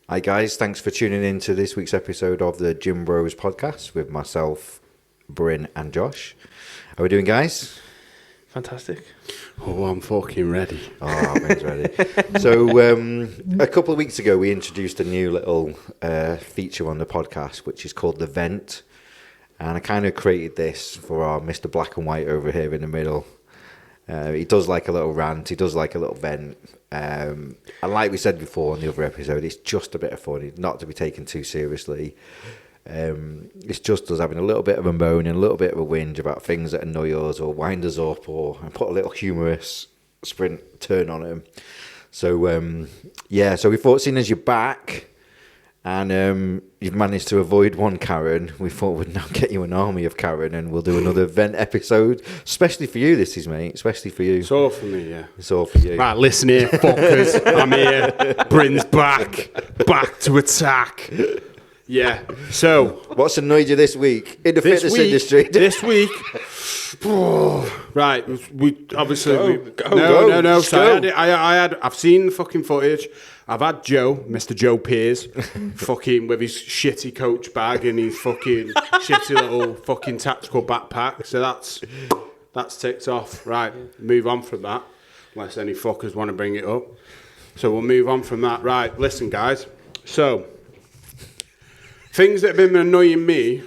Hi guys, thanks for tuning in to this week's episode of the Gym Bros podcast with myself, Bryn and Josh. How are we doing, guys? Fantastic. Oh, I'm fucking ready. Oh, Bryn's ready. So a couple of weeks ago we introduced a new little feature on the podcast which is called The Vent, and I kind of created this for our Mr. Black and White over here in the middle. He does like a little rant, he does like a little vent. And like we said before on the other episode, it's just a bit of fun, not to be taken too seriously. It's just us having a little bit of a moan and a little bit of a whinge about things that annoy us or wind us up, or put a little humorous sprint turn on them. So so we thought, seeing as you're back and you've managed to avoid one Karen, we thought we'd now get you an army of Karen and we'll do another vent episode, especially for you, this is, mate, especially for you. It's all for me, yeah. It's all for you. Right, listen here, fuckers. I'm here. Bryn's back to attack. Yeah, so... What's annoyed you this week in the fitness industry? This week... right, we obviously... Go. No. So go. I've seen the fucking footage. I've had Joe, Mr. Joe Pears, fucking with his shitty coach bag and his fucking shitty little fucking tactical backpack. So that's ticked off. Right, move on from that. Unless any fuckers want to bring it up. So we'll move on from that. Right, listen, guys. So, things that have been annoying me,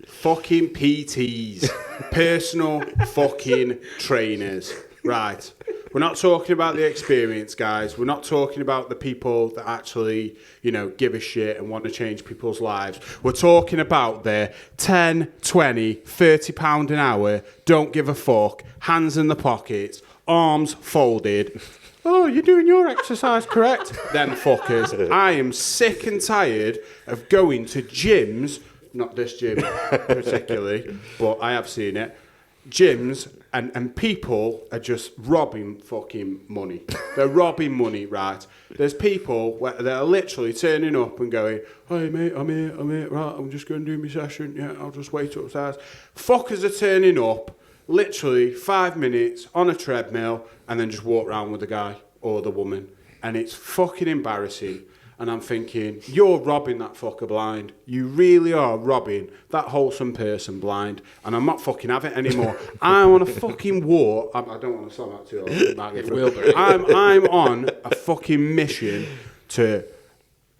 fucking PTs, personal fucking trainers. Right. We're not talking about the experience, guys. We're not talking about the people that actually, give a shit and want to change people's lives. We're talking about the 10, 20, 30 pound an hour, don't give a fuck, hands in the pockets, arms folded. Oh, you're doing your exercise correct? Then fuckers. I am sick and tired of going to gyms, not this gym particularly, but I have seen it, gyms, and people are just robbing fucking money. They're robbing money, right? There's people where they're literally turning up and going, hey mate, I'm here, right, I'm just going to do my session, yeah, I'll just wait upstairs. Fuckers are turning up, literally 5 minutes on a treadmill, and then just walk around with the guy or the woman. And it's fucking embarrassing. And I'm thinking, you're robbing that fucker blind. You really are robbing that wholesome person blind. And I'm not fucking having it anymore. I'm on a fucking war. I don't want to sound that too old. I'm on a fucking mission to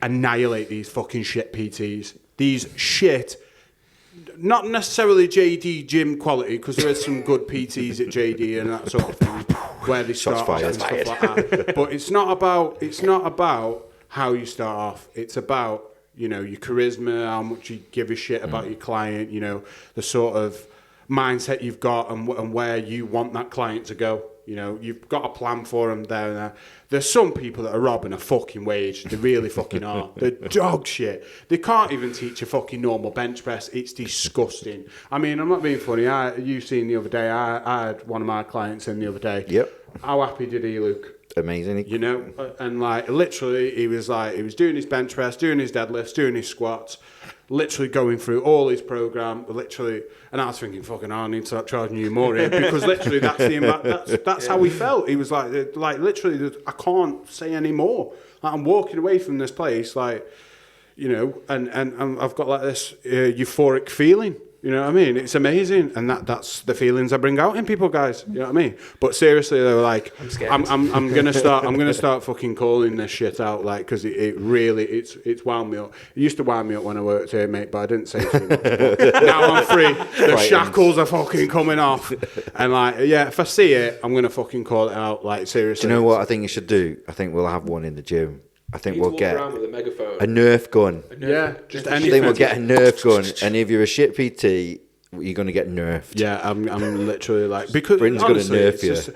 annihilate these fucking shit PTs. These shit, not necessarily JD gym quality, because there is some good PTs at JD and that sort of thing, where they start off and stuff like that. But it's not about how you start off. It's about, your charisma, how much you give a shit about your client, the sort of mindset you've got and where you want that client to go. You've got a plan for them there and there. There's some people that are robbing a fucking wage. They really fucking are. They're dog shit. They can't even teach a fucking normal bench press. It's disgusting. I mean, I'm not being funny. You seen the other day, I had one of my clients in the other day. Yep. How happy did he look? Amazing. And literally he was doing his bench press, doing his deadlifts, doing his squats, literally going through all his program, and I was thinking, fucking I need to start charging you more here, because literally that's how he felt. He was like literally, I can't say any more. Like, I'm walking away from this place, and I've got like this euphoric feeling. You know what I mean? It's amazing, and that's the feelings I bring out in people, guys. You know what I mean? But seriously, they were like, I'm gonna start fucking calling this shit out, like, because it really it's wound me up. It used to wind me up when I worked here, mate, but I didn't say too much. Now I'm free. The shackles are fucking coming off, and if I see it, I'm gonna fucking call it out, like, seriously. Do you know what I think you should do? I think we'll have one in the gym. I think we'll get around with a megaphone. A Nerf gun. Just I anything. think we'll get a Nerf gun, and if you're a shit PT, you're going to get nerfed. Yeah, I'm literally like, because Bryn's honestly, going to nerf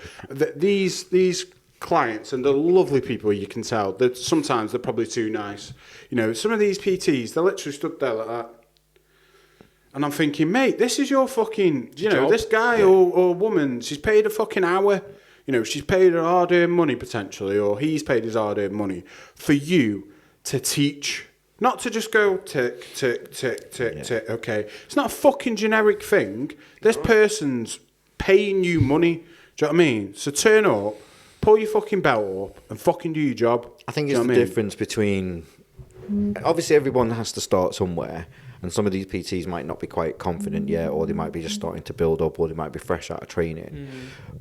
you. These clients, and they're lovely people, you can tell. Sometimes they're probably too nice. Some of these PTs, they literally stood there like that. And I'm thinking, mate, this is your fucking, this guy or woman, she's paid a fucking hour. She's paid her hard-earned money, potentially, or he's paid his hard-earned money for you to teach. Not to just go tick, tick, tick, tick, tick, okay. It's not a fucking generic thing. This person's paying you money. Do you know what I mean? So turn up, pull your fucking belt up, and fucking do your job. I think it's the difference between obviously everyone has to start somewhere, and some of these PTs might not be quite confident yet, or they might be just starting to build up, or they might be fresh out of training.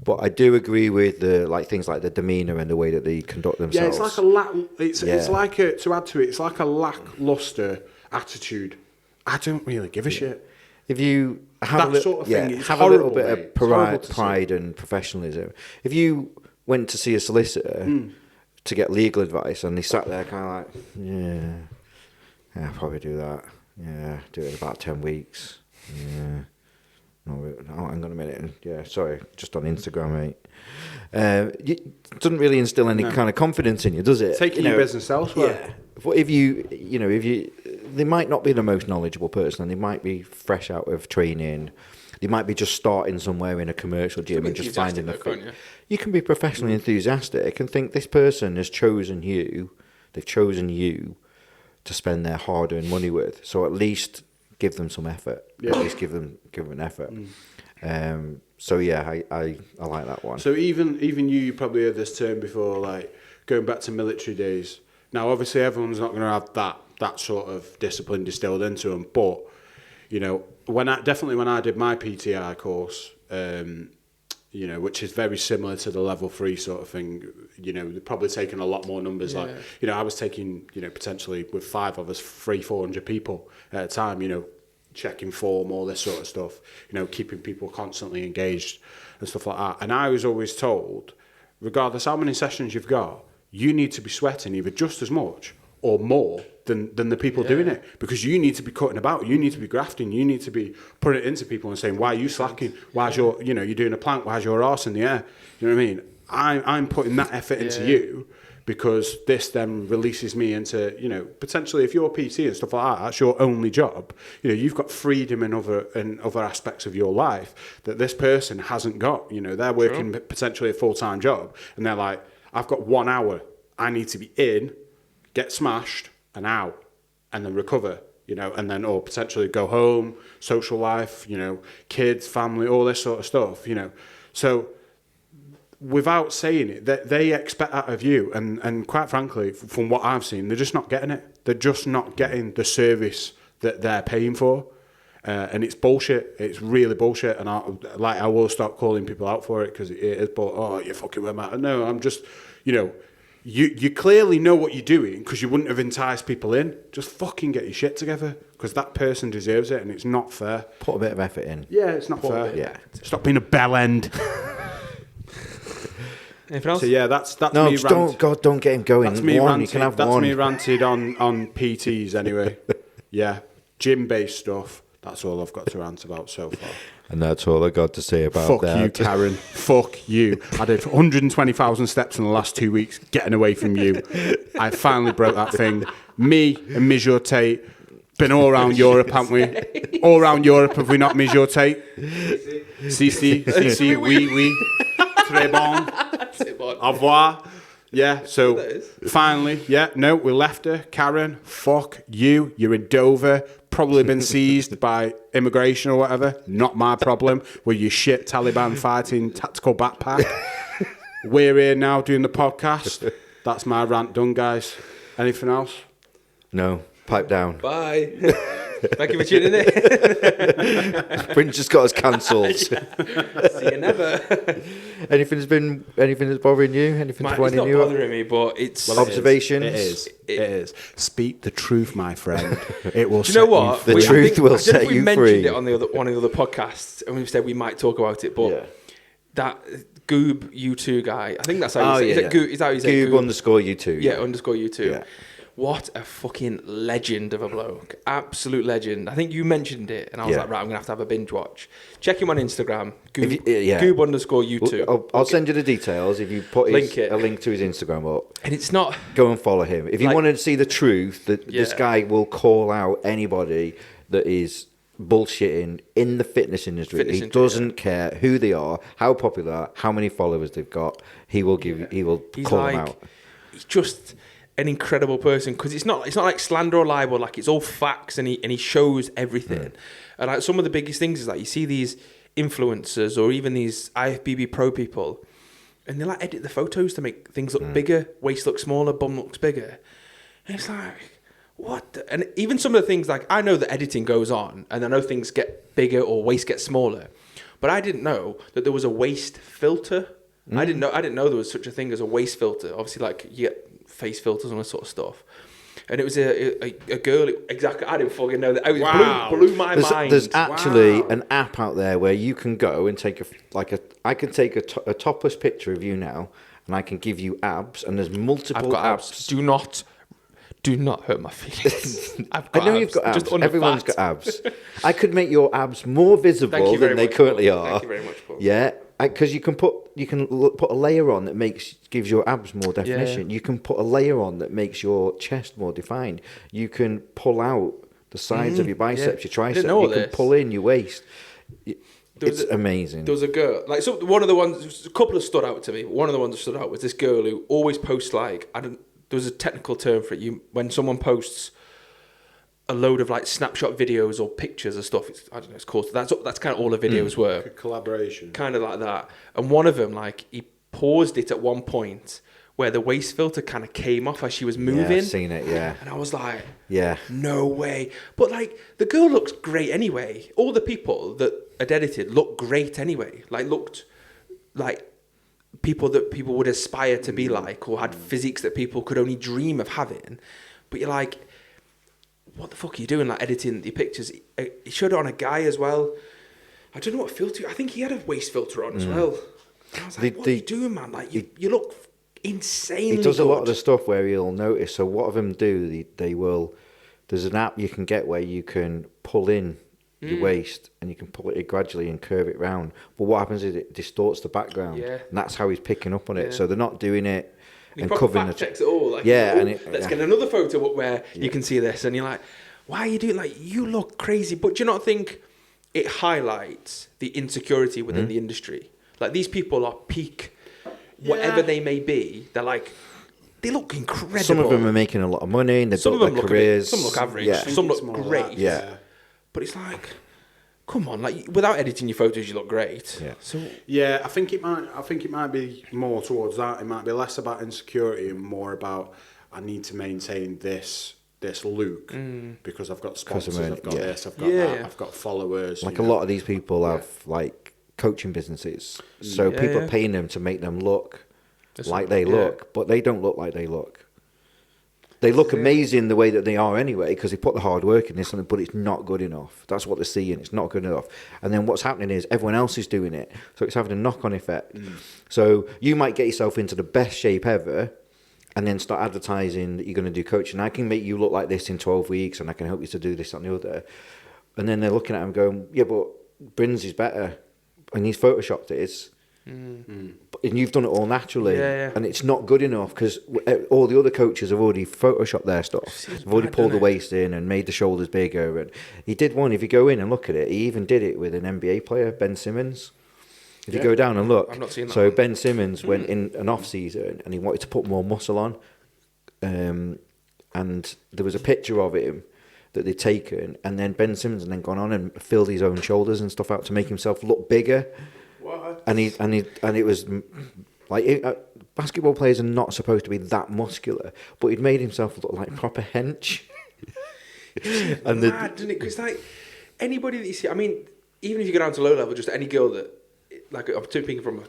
But I do agree with things like the demeanour and the way that they conduct themselves. Yeah, it's like to add to it, it's like a lackluster attitude. I don't really give a shit. If you have That sort of thing is have a little horrible, bit mate. of It's horrible to pride and professionalism. If you went to see a solicitor to get legal advice, and they sat there kind of like, yeah, I'll probably do that. Yeah, do it in about 10 weeks. Yeah. No, hang on a minute. Yeah, sorry, just on Instagram, mate. It doesn't really instill any kind of confidence in you, does it? Taking your business elsewhere. Yeah. But if they might not be the most knowledgeable person, and they might be fresh out of training. They might be just starting somewhere in a commercial gym and just finding the fit. You can be professionally enthusiastic and think this person has chosen you. They've chosen you to spend their hard-earned money with. So at least give them some effort. Yeah. At least give them an effort. So yeah, I like that one. So even you probably heard this term before, like going back to military days. Now, obviously, everyone's not going to have that sort of discipline distilled into them, but you know, when I did my PTI course, you know, which is very similar to the level 3 sort of thing. You know, they're probably taking a lot more numbers. Yeah. Like, you know, I was taking, you know, potentially with 5 of us, 300-400 people at a time. You know, checking form, all this sort of stuff. You know, keeping people constantly engaged and stuff like that. And I was always told, regardless how many sessions you've got, you need to be sweating either just as much or more than the people doing it, because you need to be cutting about, you need to be grafting, you need to be putting it into people and saying, why are you slacking? Why's your, you know, you're doing a plank, why's your arse in the air? You know what I mean? I'm putting that effort into you, because this then releases me into, you know, potentially if you're PT and stuff like that, that's your only job. You know, you've got freedom in other aspects of your life that this person hasn't got. You know, they're working potentially a full-time job, and they're like, I've got 1 hour, I need to be in, get smashed, and out, and then recover, you know, and then, or potentially go home, social life, you know, kids, family, all this sort of stuff, you know. So without saying it, they expect that of you, and quite frankly, from what I've seen, they're just not getting it. They're just not getting the service that they're paying for. And it's bullshit. It's really bullshit. And I will stop calling people out for it, because it is, but, oh, you're fucking with me. No, I'm just, you know, you clearly know what you're doing, because you wouldn't have enticed people in. Just fucking get your shit together, because that person deserves it, and it's not fair. Put a bit of effort in. Yeah, it's not fair. Yeah. Stop being a bell end. Anything else? So yeah, that's No, me. just don't get him going. That's me one, ranted. you can have That's one. me ranted on PTs anyway. Yeah, gym-based stuff. That's all I've got to rant about so far. And that's all I got to say about Fuck that. you, Karen. Fuck you. I did 120,000 steps in the last 2 weeks getting away from you. I finally broke that thing. Me and Mijot Tate. Been all around Europe, haven't we? All around Europe, have we not, Mijot Tate? Si, oui. Très bon. Au revoir. Yeah, so finally, we left her. Karen, fuck you. You're in Dover. Probably been seized by immigration or whatever. Not my problem. With your shit Taliban fighting tactical backpack. We're here now doing the podcast. That's my rant done, guys. Anything else? No, pipe down. Bye. Thank you for tuning in. Prince just got us cancelled. See you never. Anything that's bothering you? Anything Man, that's it's winding not you up? bothering me, but it's... Observations? It is. Speak the truth, my friend. It will. Do you know what? The I truth think- will I don't know set if we you mentioned free. it on one of the other podcasts, and we said we might talk about it, but Yeah. that Goob U2 guy, I think that's how Oh, you say yeah, it. yeah. Is that how you say Goob Goob? underscore you too. Yeah, underscore U2. Yeah. What a fucking legend of a bloke. Absolute legend. I think you mentioned it, and I was Yeah. like, right, I'm going to have a binge watch. Check him on Instagram. Goob, yeah. Goob underscore U2. I'll send you the details if you put Link it. a link to his Instagram up. And it's not... Go and follow him. If you Like- want to see the truth, that this Yeah. guy will call out anybody that is bullshitting in the fitness industry. Fitness He industry, doesn't care who they are, how popular, how many followers they've got. He will He's call like... them out. He's just... an incredible person, because it's not like slander or libel, like it's all facts, and he shows everything. And like some of the biggest things is like you see these influencers or even these IFBB pro people, and they like edit the photos to make things look bigger, waist look smaller, bum looks bigger. And it's like, what? And even some of the things, like, I know that editing goes on, and I know things get bigger or waste gets smaller, but I didn't know that there was a waste filter. I didn't know there was such a thing as a waste filter. Obviously, like, you get face filters and all that sort of stuff. And it was a girl, exactly, I didn't fucking know that. It Wow. blew my mind. There's actually Wow. an app out there where you can go and take I can take a topless picture of you now, and I can give you abs, and there's multiple I've got abs. Do not hurt my feelings. I've got I know you've got abs. Just under Everyone's fat. got abs. I could make your abs more visible Thank you very than they much, currently Paul. are. Thank you very much, Paul. Yeah, because you can put a layer on that gives your abs more definition. Yeah. You can put a layer on that makes your chest more defined. You can pull out the sides of your biceps, your I didn't triceps. know all You can this. pull in your waist. was It's amazing. There was a girl, like, so one of the ones, a couple of stood out to me. One of the ones that stood out was this girl who always posts, like, there was a technical term for it. When someone posts a load of, like, snapshot videos or pictures of stuff, I don't know, it's called, that's kind of all the videos were. Collaboration. Kind of like that. And one of them, like, he paused it at one point where the waist filter kind of came off as she was moving. Yeah, I've seen it, yeah. And I was like, Yeah. no way. But, like, the girl looks great anyway. All the people that had edited looked great anyway. Like, looked like people that people would aspire to be like, or had physiques that people could only dream of having. But you're like, what the fuck are you doing, like, editing your pictures? He showed it on a guy as well. I don't know what filter. I think he had a waist filter on as well. And I was like, what are you doing, man? Like, you look insanely He does a lot of good. the stuff where he'll notice. So what of them do? They will. There's an app you can get where you can pull in your waist and you can pull it gradually and curve it round. But what happens is it distorts the background, Yeah. and that's how he's picking up on it. Yeah. So they're not doing it He and proper covering fact the. checks it all. Like, Yeah, oh, and it- let's yeah. get another photo up where you can see this, and you're like, why are you doing, like, you look crazy? But do you not think it highlights the insecurity within the industry? Like, these people are peak, whatever Yeah. they may be. They're like, they look incredible. Some of them are making a lot of money and they've Some built of them their look careers. some look average. Yeah. Some It's look more great. that, Yeah. But it's like, come on, like, without editing your photos, you look great. Yeah. So Yeah, I think it might be more towards that. It might be less about insecurity and more about I need to maintain this look because I've got sponsors, I've got yeah. this, I've got Yeah. that, I've got followers. Like you a know. lot of these people have like coaching businesses, so Yeah, people yeah. are paying them to make them look Just like they yeah. look, but they don't look like they look. They look amazing the way that they are anyway because they put the hard work in this, but it's not good enough. That's what they're seeing. It's not good enough. And then what's happening is everyone else is doing it, so it's having a knock-on effect. So you might get yourself into the best shape ever, and then start advertising that you're going to do coaching. I can make you look like this in 12 weeks, and I can help you to do this, that, and the other. And then they're looking at him going, yeah, but Brins is better, and he's photoshopped it. And you've done it all naturally, Yeah. and it's not good enough because all the other coaches have already photoshopped their stuff. They've already bad, pulled the doesn't it? waist in and made the shoulders bigger. And he did one. If you go in and look at it, he even did it with an NBA player, Ben Simmons. If you Yeah. go down and look, I've not seen that so one. Ben Simmons went in an off season and he wanted to put more muscle on, and there was a picture of him that they'd taken, and then Ben Simmons had then gone on and filled his own shoulders and stuff out to make himself look bigger. what? And it was like basketball players are not supposed to be that muscular, but he'd made himself look like proper hench. And Mad, doesn't it? Because, like, anybody that you see, I mean, even if you go down to low level, just any girl that, like, I'm speaking from a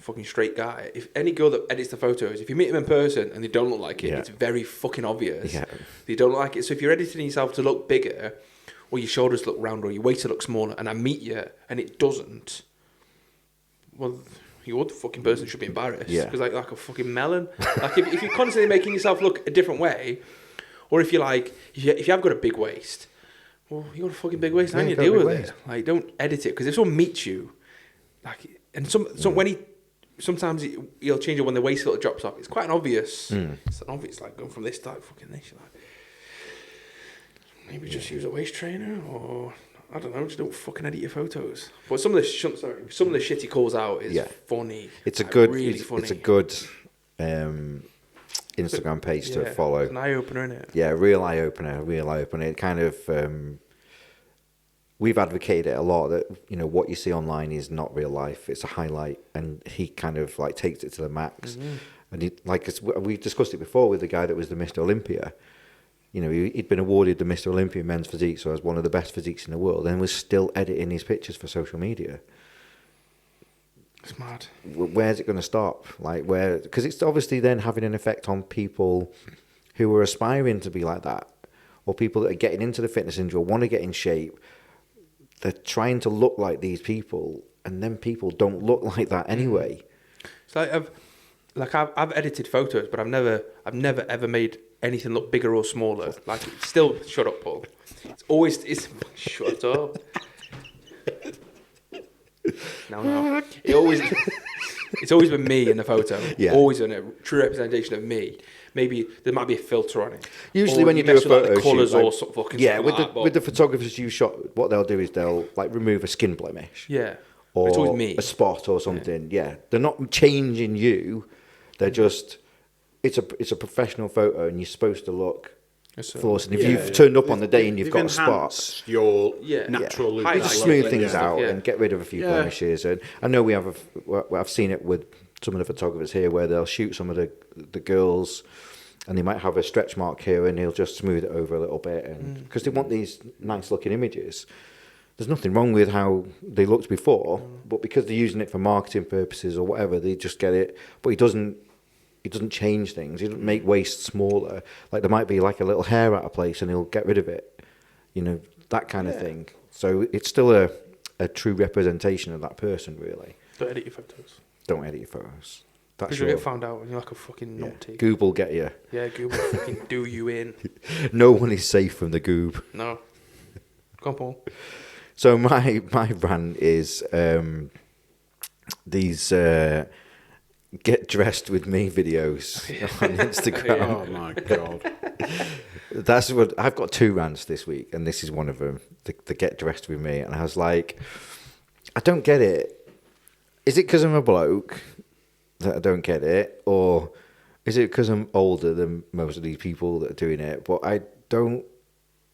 fucking straight guy. If any girl that edits the photos, if you meet them in person and they don't look like it, Yeah. it's very fucking obvious. Yeah. They don't look like it. So if you're editing yourself to look bigger, or your shoulders look round, or your waist to look smaller, and I meet you and it doesn't, well, you're the fucking person should be embarrassed. Yeah. Because, like a fucking melon. Like, if you're constantly making yourself look a different way, or if you're like, if you have got a big waist, well, you got a fucking big waist, Yeah, and you you got a deal big with waist. it. Like, don't edit it, because if someone meets you, like, and when he, sometimes he'll change it when the waist filter drops off. It's quite an obvious. It's an obvious, like, going from this to fucking this. You're like, maybe just use a waist trainer, or I don't know, just don't fucking edit your photos. But some of the shit he calls out is Yeah. funny. it's a like, good, really funny. it's a good Instagram page to follow. It's an eye opener, isn't it? Yeah, real eye opener. It kind of we've advocated it a lot that what you see online is not real life. It's a highlight, and he kind of like takes it to the max. And he, like we discussed it before with the guy that was the Mr. Olympia. You know, he'd been awarded the Mr. Olympia men's physique, so as one of the best physiques in the world, and was still editing his pictures for social media. It's mad. Where's it going to stop? Like, where? Because it's obviously then having an effect on people who are aspiring to be like that, or people that are getting into the fitness industry or want to get in shape. They're trying to look like these people, and then people don't look like that anyway. It's like I've edited photos, but I've never ever made anything look bigger or smaller. Like, it's still, shut up, Paul. It's shut up. No. It's always been me in the photo. Yeah. Always been a true representation of me. Maybe there might be a filter on it. Usually, Or when you do a mess with, photo the colours shoot, or sort of fucking yeah, stuff with like that, with the photographers you shot, what they'll do is they'll like remove a skin blemish. yeah, Or it's always me. a spot or something. Yeah. They're not changing you. They're just it's a professional photo, and you're supposed to look flawless. And if you've turned up on the day and you've got a spot, enhanced your Yeah. natural look. Highlight just a smooth little bit, things yeah. out Yeah. and get rid of a few Yeah. blemishes. And I know we have I've seen it with some of the photographers here where they'll shoot some of the girls, and they might have a stretch mark here, and he'll just smooth it over a little bit, and because they want these nice looking images. There's nothing wrong with how they looked before, but because they're using it for marketing purposes or whatever, they just get it. But he doesn't change things. He doesn't make waist smaller. Like, there might be like a little hair out of place, and he'll get rid of it. You know, that kind of thing. So it's still a true representation of that person, really. Don't edit your photos. Don't edit your photos. That's Because you'll get found out and you're like a fucking yeah. numpty. Google get you. Yeah, Google fucking do you in. No one is safe from the goob. No. Come on, Paul. So my rant is these get dressed with me videos on Instagram. Oh my god! That's what I've got 2 rants this week, and this is one of them. The get dressed with me, and I was like, I don't get it. Is it because I'm a bloke that I don't get it, or is it because I'm older than most of these people that are doing it? But I don't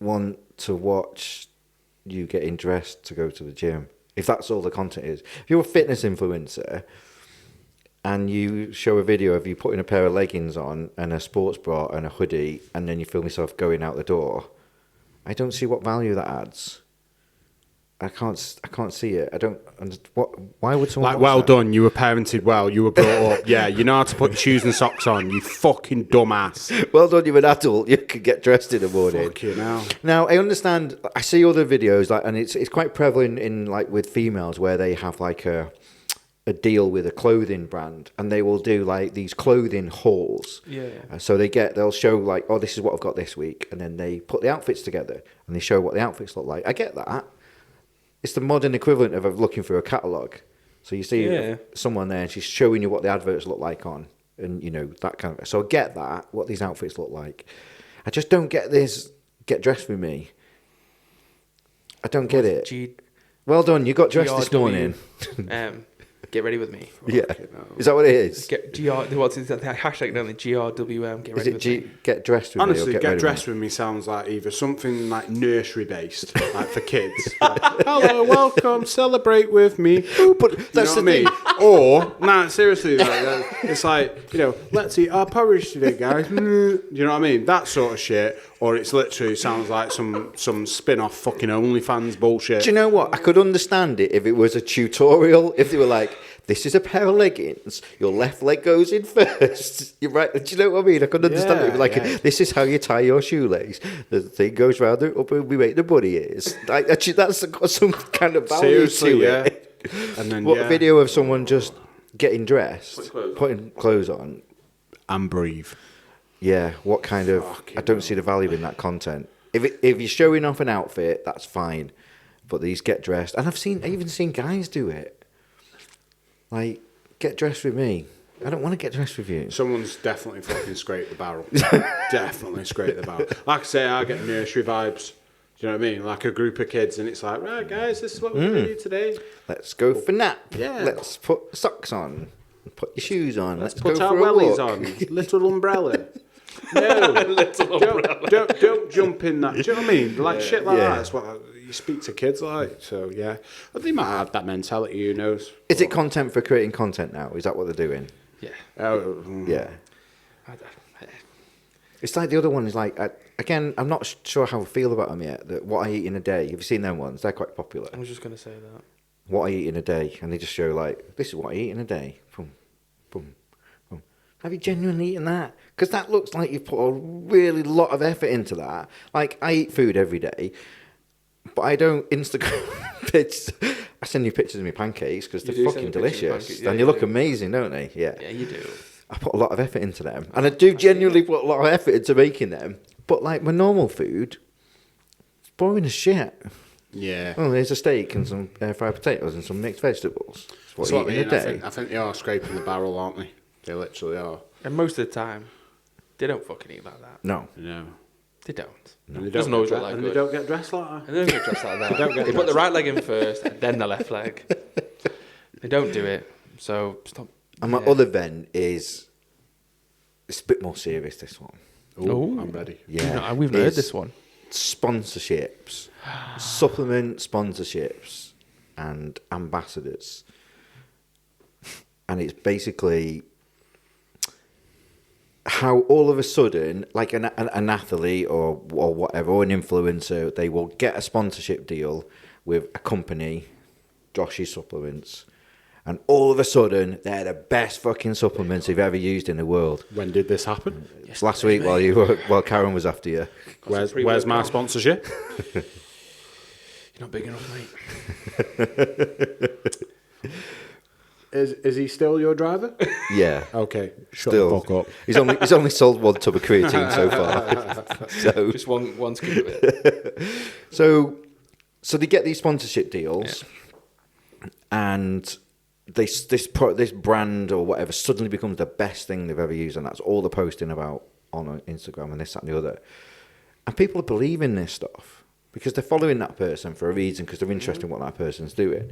want to watch you getting dressed to go to the gym, if that's all the content is. If you're a fitness influencer and you show a video of you putting a pair of leggings on and a sports bra and a hoodie, and then you film yourself going out the door, I don't see what value that adds. I can't see it. I don't. Why would someone Like, watch well that? done. You were parented well. You were brought up. Yeah, you know how to put your shoes and socks on. You fucking dumbass. Well done. You're an adult. You could get dressed in the morning. Fucking hell. Now I understand. I see other videos like, and it's quite prevalent in like with females where they have like a deal with a clothing brand, and they will do like these clothing hauls. Yeah. So they'll show like, oh, this is what I've got this week, and then they put the outfits together and they show what the outfits look like. I get that. It's the modern equivalent of looking through a catalogue. So you see someone there, and she's showing you what the adverts look like on, and you know that kind of. So I get that, what these outfits look like. I just don't get this. Get dressed with me. I don't get it. Well done, you got dressed this morning. Get ready with me. Yeah, is that what it is? Get what's the hashtag? No, the GRWM. Get Is ready it with me. get dressed with me? Honestly, Or get ready dressed with me sounds like either something like nursery based, like for kids. Like, hello, welcome, celebrate with me. But that's You know the thing. what I mean? Or, nah, seriously, like, it's like, you know, let's eat our porridge today, guys. You know what I mean? That sort of shit. Or it's literally sounds like some spin-off fucking OnlyFans bullshit. Do you know what? I could understand it if it was a tutorial. If they were like, this is a pair of leggings. Your left leg goes in first. You're right. Do you know what I mean? I could understand it. It was like, this is how you tie your shoelace. The thing goes round the up and we make the bunny ears. Like, actually, that's got some kind of value Seriously, to yeah. it. And then, What a video of someone just getting dressed, putting clothes on. and breathe. Yeah, what kind of... I don't see the value in that content. If you're showing off an outfit, that's fine. But these get dressed... And I've even seen guys do it. Like, get dressed with me. I don't want to get dressed with you. Someone's definitely fucking scraped the barrel. Definitely scraped the barrel. Like I say, I get nursery vibes. Do you know what I mean? Like a group of kids, and it's like, right, guys, this is what we're going to do today. Let's go for nap. Yeah. Let's put socks on. Put your shoes on. Let's Put go our for a wellies walk. on. Little umbrella. No, don't jump in that. Do you know what I mean? Like shit like that. That's what you speak to kids like. So yeah, but they might have that mentality. Who knows? Is it content for creating content now? Is that what they're doing? Yeah. Oh, Yeah. It's like the other one is like, again, I'm not sure how I feel about them yet. That What I Eat in a Day. Have you seen them ones? They're quite popular. I was just going to say that. What I Eat in a Day. And they just show like, this is what I eat in a day. Boom, boom, boom. Have you genuinely eaten that? Because that looks like you've put a really lot of effort into that. Like, I eat food every day, but I don't Instagram pictures. I send you pictures of my pancakes because You they're do fucking send me pictures of delicious. pancakes, yeah, And you they look do. amazing, don't they? Yeah. Yeah, you do. I put a lot of effort into them. And I do genuinely put a lot of effort into making them. But like my normal food, it's boring as shit. Yeah. Oh, there's a steak and some air fried potatoes and some mixed vegetables. That's what That's you what I eat in mean. a day. I think they are scraping the barrel, aren't they? They literally are. And most of the time, they don't fucking eat like that. No. No. They don't. And they Doesn't don't always get look like and good. they don't get dressed like that. And they don't get dressed like that. don't get They put the right leg in first, and then the left leg. They don't do it. So stop. And my Yeah. other vent is, it's a bit more serious, this one. Ooh, Ooh. I'm ready. Yeah. We've not heard It's this one. Sponsorships, supplement sponsorships, and ambassadors. And it's basically how all of a sudden, like an athlete or whatever, or an influencer, they will get a sponsorship deal with a company, Josh's Supplements, and all of a sudden they're the best fucking supplements you've ever used in the world. When did this happen? It's last week while Karen was after you. Where's my sponsorship? You're not big enough, mate. Is he still your driver? Yeah. Okay, shut Still. the fuck up. He's only sold one tub of creatine so far. So Just one scoop of it. so they get these sponsorship deals, and this brand or whatever suddenly becomes the best thing they've ever used, and that's all they're posting about on Instagram and this, that, and the other. And people are believing this stuff because they're following that person for a reason, because they're interested in what that person's doing.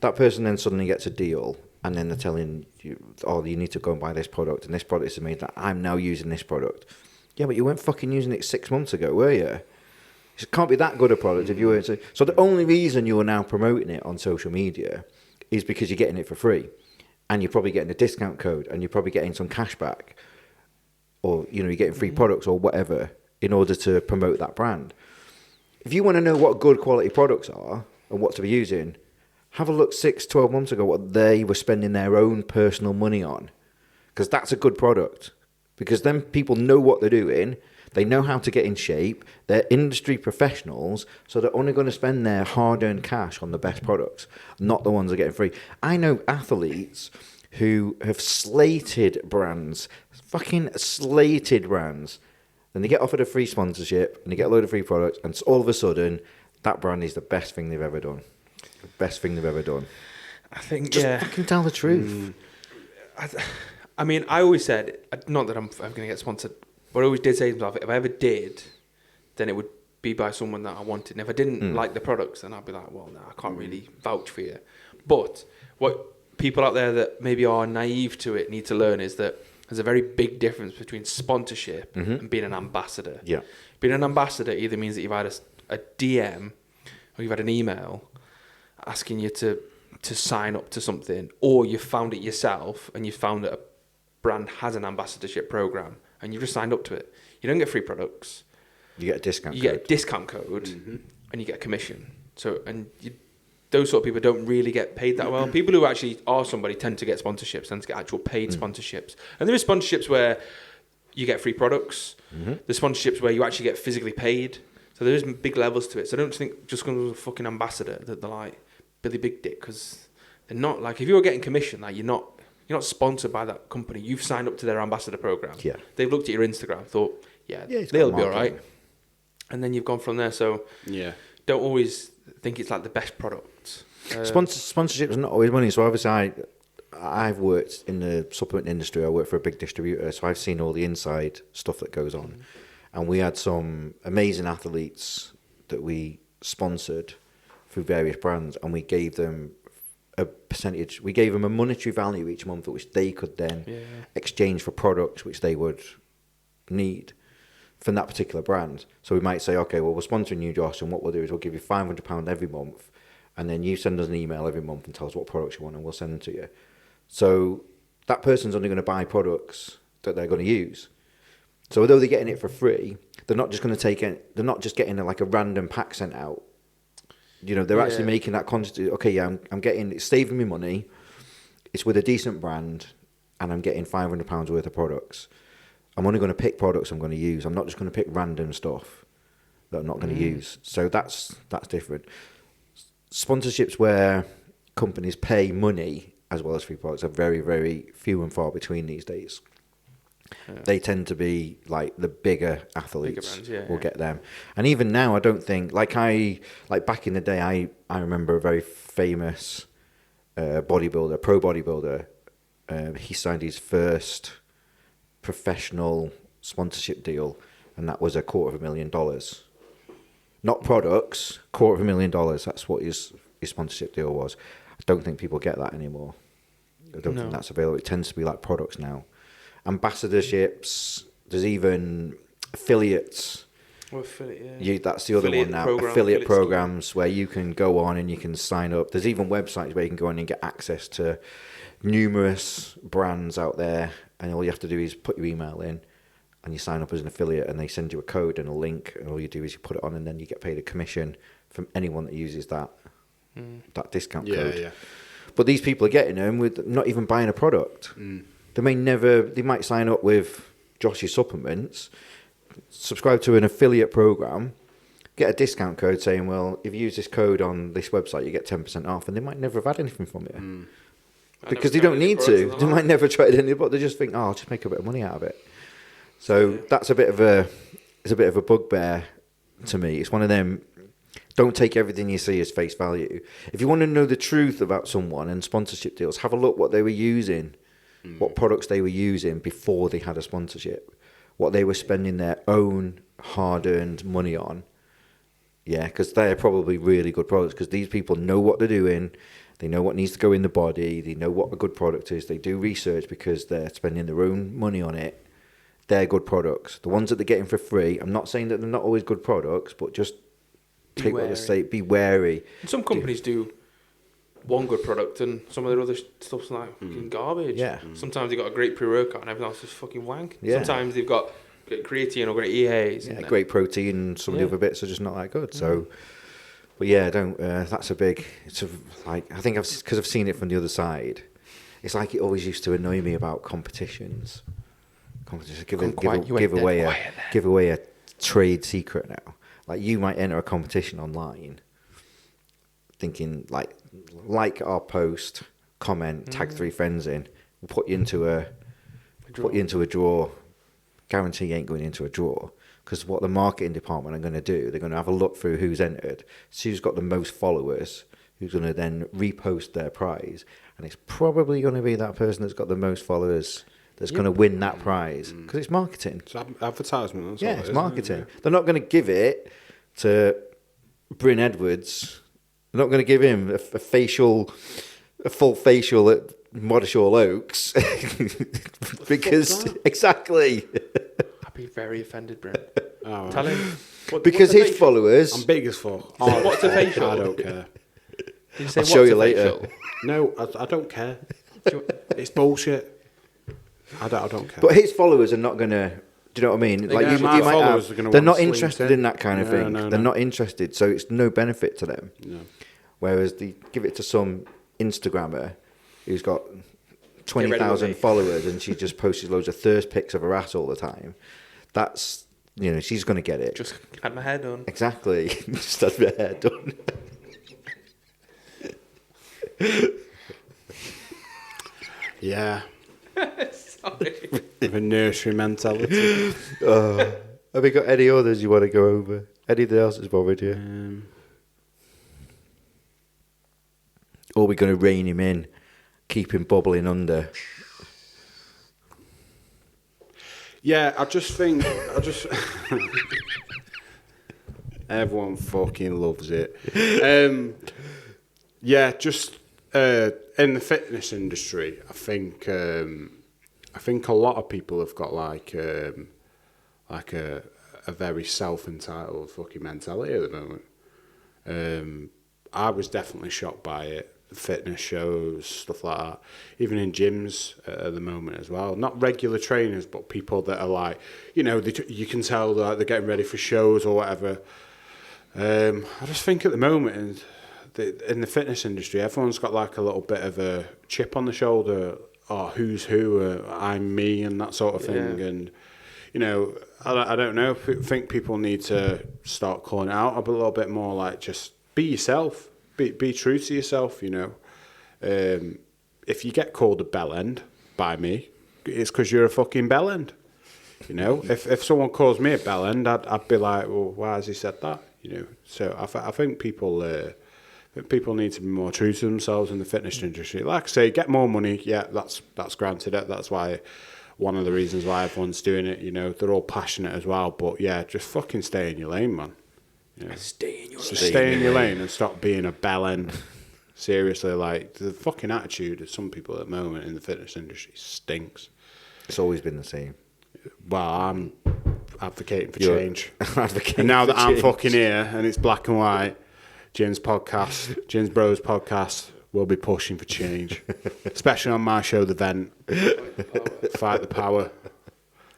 That person then suddenly gets a deal, and then they're telling you, oh, you need to go and buy this product, and this product is amazing. I'm now using this product. Yeah, but you weren't fucking using it 6 months ago, were you? It can't be that good a product if you weren't. So the only reason you are now promoting it on social media is because you're getting it for free, and you're probably getting a discount code, and you're probably getting some cash back, or you're getting free products or whatever in order to promote that brand. If you want to know what good quality products are and what to be using, have a look 6-12 months ago what they were spending their own personal money on, because that's a good product. Because then people know what they're doing, they know how to get in shape, they're industry professionals, so they're only going to spend their hard-earned cash on the best products, not the ones that are getting free. I know athletes who have slated brands, fucking slated brands. Then they get offered a free sponsorship and they get a load of free products, and all of a sudden, that brand is the best thing they've ever done. The best thing they've ever done. I think, Just yeah. fucking tell the truth. I mean, I always said, not that I'm going to get sponsored, but I always did say to myself, if I ever did, then it would be by someone that I wanted. And if I didn't like the products, then I'd be like, well, no, I can't really vouch for you. But what people out there that maybe are naive to it need to learn is that there's a very big difference between sponsorship and being an ambassador. Yeah. Being an ambassador either means that you've had a DM or you've had an email asking you to sign up to something, or you found it yourself and you found that a brand has an ambassadorship program and you've just signed up to it. You don't get free products. You get a discount You code. get a discount code and you get a commission. So, those sort of people don't really get paid that well. People who actually are somebody tend to get sponsorships, tend to get actual paid sponsorships. And there is sponsorships where you get free products. There's sponsorships where you actually get physically paid. So there is big levels to it. So I don't think just because a fucking ambassador that they're like Billy Big Dick, because they're not. Like, if you're getting commission, like you're not sponsored by that company. You've signed up to their ambassador program. Yeah. They've looked at your Instagram, thought, it's they'll got be all right. marketing. And then you've gone from there. So Yeah. don't always think it's like the best product. Sponsorship is not always money. So obviously, I've worked in the supplement industry. I work for a big distributor, so I've seen all the inside stuff that goes on. And we had some amazing athletes that we sponsored through various brands, and we gave them a percentage. We gave them a monetary value each month, which they could then exchange for products which they would need from that particular brand. So we might say, okay, well, we're sponsoring you, Josh, and what we'll do is we'll give you £500 every month, and then you send us an email every month and tell us what products you want, and we'll send them to you. So that person's only going to buy products that they're going to use. So although they're getting it for free, they're not just going to take it. They're not just getting like a random pack sent out. You know, they're actually making that conscious. Okay, yeah, I'm getting. It's saving me money. It's with a decent brand, and I'm getting £500 worth of products. I'm only going to pick products I'm going to use. I'm not just going to pick random stuff that I'm not going to use. So that's different. Sponsorships where companies pay money as well as free products are very, very few and far between these days. Yeah. They tend to be like the bigger athletes will get them. And even now, I don't think, like back in the day, I remember a very famous pro bodybuilder. He signed his first professional sponsorship deal, and that was $250,000. Not products, $250,000. That's what his sponsorship deal was. I don't think people get that anymore. I don't think that's available. It tends to be like products now. Ambassadorships, there's even affiliates. That's the other one now. Affiliate programs where you can go on and you can sign up. There's even websites where you can go on and get access to numerous brands out there, and all you have to do is put your email in and you sign up as an affiliate, and they send you a code and a link, and all you do is you put it on, and then you get paid a commission from anyone that uses that discount code. Yeah. But these people are getting them with not even buying a product. They might sign up with Josh's Supplements, subscribe to an affiliate program, get a discount code saying, well, if you use this code on this website, you get 10% off, and they might never have had anything from you. Because they don't need to. They might never try it, but they just think, I'll just make a bit of money out of it. So that's a bit of a bugbear to me. It's one of them. Don't take everything you see as face value. If you want to know the truth about someone and sponsorship deals, have a look what they were using, what products they were using before they had a sponsorship, what they were spending their own hard-earned money on. Yeah, because they're probably really good products, because these people know what they're doing. They know what needs to go in the body. They know what a good product is. They do research because they're spending their own money on it. They're good products. The ones that they're getting for free, I'm not saying that they're not always good products, but just take what they say. Be wary. Some companies do one good product, and some of their other stuff's like fucking garbage. Yeah. Sometimes they've got a great pre-workout and everything else is fucking wank. Yeah. Sometimes they've got great creatine or great EAs. Yeah, great protein, and some of the other bits are just not that good. So, but yeah, don't. That's a big. I think because I've seen it from the other side. It's like it always used to annoy me about competitions. Give away a trade secret now. Like, you might enter a competition online thinking like our post, comment, tag 3 friends in, we'll put you into a draw. Guarantee you ain't going into a draw, because what the marketing department are going to do, they're going to have a look through who's entered, see who's got the most followers, who's going to then repost their prize, and it's probably going to be that person that's got the most followers that's going to win that prize, because it's marketing. It's advertisement. That's it's marketing. Yeah. They're not going to give it to Bryn Edwards. They're not going to give him a full facial at Moddershall Oaks. Because, exactly. I'd be very offended, Bryn. Oh, tell him. Because his followers... I'm big as fuck. What's a facial? I don't care. I'll show you later. No, I don't care. It's bullshit. I don't care. But his followers are not going to... Do you know what I mean? Like, you might have, they're not interested in that kind of thing. They're not interested, so it's no benefit to them. No. Whereas they give it to some Instagrammer who's got 20,000 followers, and she just posts loads of thirst pics of her ass all the time. That's, she's going to get it. Just had my hair done. Exactly. Just had my hair done. Yeah. Sorry. With a nursery mentality. Have we got any others you want to go over? Anything else that's bothered you? Or are we going to rein him in, keep him bubbling under? Yeah, I just everyone fucking loves it. Yeah, just in the fitness industry, I think a lot of people have got like a very self-entitled fucking mentality at the moment. I was definitely shocked by it fitness shows, stuff like that. Even in gyms at the moment as well. Not regular trainers, but people that are like, you know, you can tell that they're getting ready for shows or whatever. I just think at the moment in the fitness industry, everyone's got like a little bit of a chip on the shoulder, or who's who, I'm me, and that sort of thing. Yeah. And, you know, I don't know. I think people need to start calling it out a little bit more, like just be yourself. Be true to yourself, you know. If you get called a bellend by me, it's because you're a fucking bellend. You know, if someone calls me a bellend, I'd be like, well, why has he said that? You know, so I think people need to be more true to themselves in the fitness industry. Like I say, get more money. Yeah, that's granted. That's why one of the reasons why everyone's doing it. You know, they're all passionate as well. But yeah, just fucking stay in your lane, man. You know, Stay in your just stay in your lane and stop being a bellend. Seriously, like the fucking attitude of some people at the moment in the fitness industry stinks. It's always been the same. Well, I'm advocating for You're change. advocating And now for that I'm change. fucking here and it's black and white, Jim's podcast, Jim's Bros podcast, will be pushing for change. Especially on my show, The Vent. Fight the power.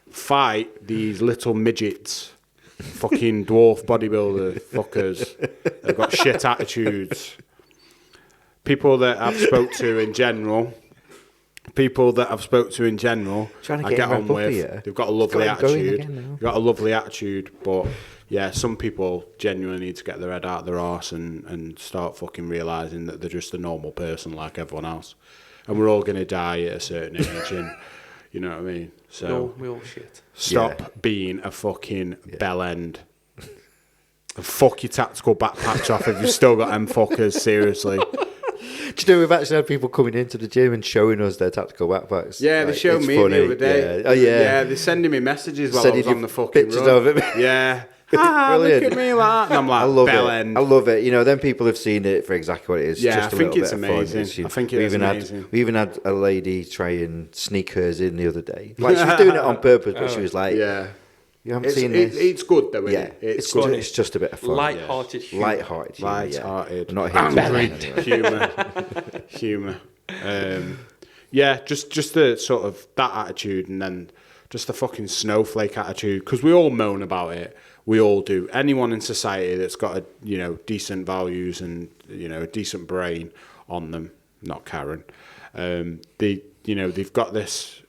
Fight these little midgets. Fucking dwarf bodybuilder fuckers. They've got shit attitudes. People that I've spoke to in general. Trying to I get get him on up with. here. They've got a lovely Got him going attitude. again now. They've got a lovely attitude, but yeah, some people genuinely need to get their head out of their arse and start fucking realising that they're just a normal person like everyone else. And we're all going to die at a certain age, and you know what I mean? So we all shit. stop being a fucking bellend. And fuck your tactical backpacks off if you've still got them fuckers, seriously. Do you know we've actually had people coming into the gym and showing us their tactical backpacks? Yeah, they Like, showed it's me funny. the other day. Yeah. Oh yeah. Yeah, they're sending me messages while I Sending was you on the fucking pictures run. of it. Yeah. Look Brilliant. at me like that. And I'm like, I love bellend. it. I love it. You know, then people have seen it for exactly what it is. Yeah, just a I think little it's bit of fun. amazing. I think it we is even amazing. we even had a lady try and sneak hers in the other day. Like she was doing it on purpose, but she was like, Yeah. "You haven't seen this." It's good though, isn't Yeah, it? it's good. it's just a bit of fun. Light-hearted humour. Light-hearted. humour, Light-hearted. Yeah. Not here to Humour. Yeah, just the sort of that attitude, and then just the fucking snowflake attitude, because we all moan about it. We all do. Anyone in society that's got decent values and a decent brain on them, not Karen, they've got this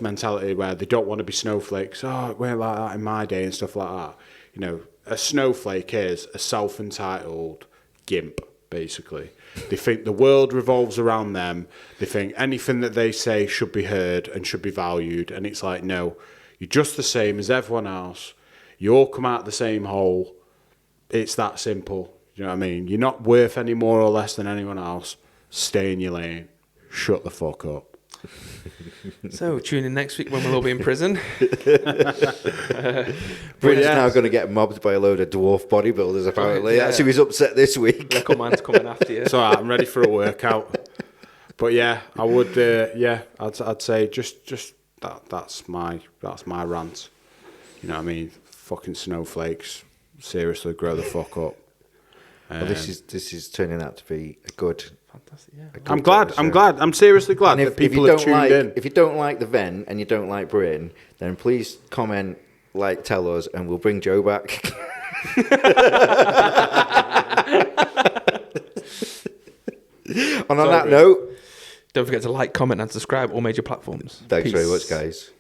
mentality where they don't want to be snowflakes. Oh, it weren't like that in my day and stuff like that. You know, a snowflake is a self-entitled gimp, basically. They think the world revolves around them. They think anything that they say should be heard and should be valued. And it's like, no, you're just the same as everyone else. You all come out the same hole. It's that simple. You know what I mean? You're not worth any more or less than anyone else. Stay in your lane. Shut the fuck up. So tune in next week when we'll all be in prison. Britain's yeah. now going to get mobbed by a load of dwarf bodybuilders, apparently. Yeah. Actually, he was upset this week. Local man's coming after you. It's all right, I'm ready for a workout. But yeah, I would. I'd say just that's my rant. You know what I mean? Fucking snowflakes. Seriously, grow the fuck up. Well, this is turning out to be a good. Fantastic, yeah. a good I'm glad. episode. I'm glad. I'm seriously glad And that people have tuned in. If you don't like the Vent and you don't like Britain, then please comment, tell us, and we'll bring Joe back. And on that note, Don't forget to like, comment, and subscribe all major platforms. thanks very Peace. much, guys.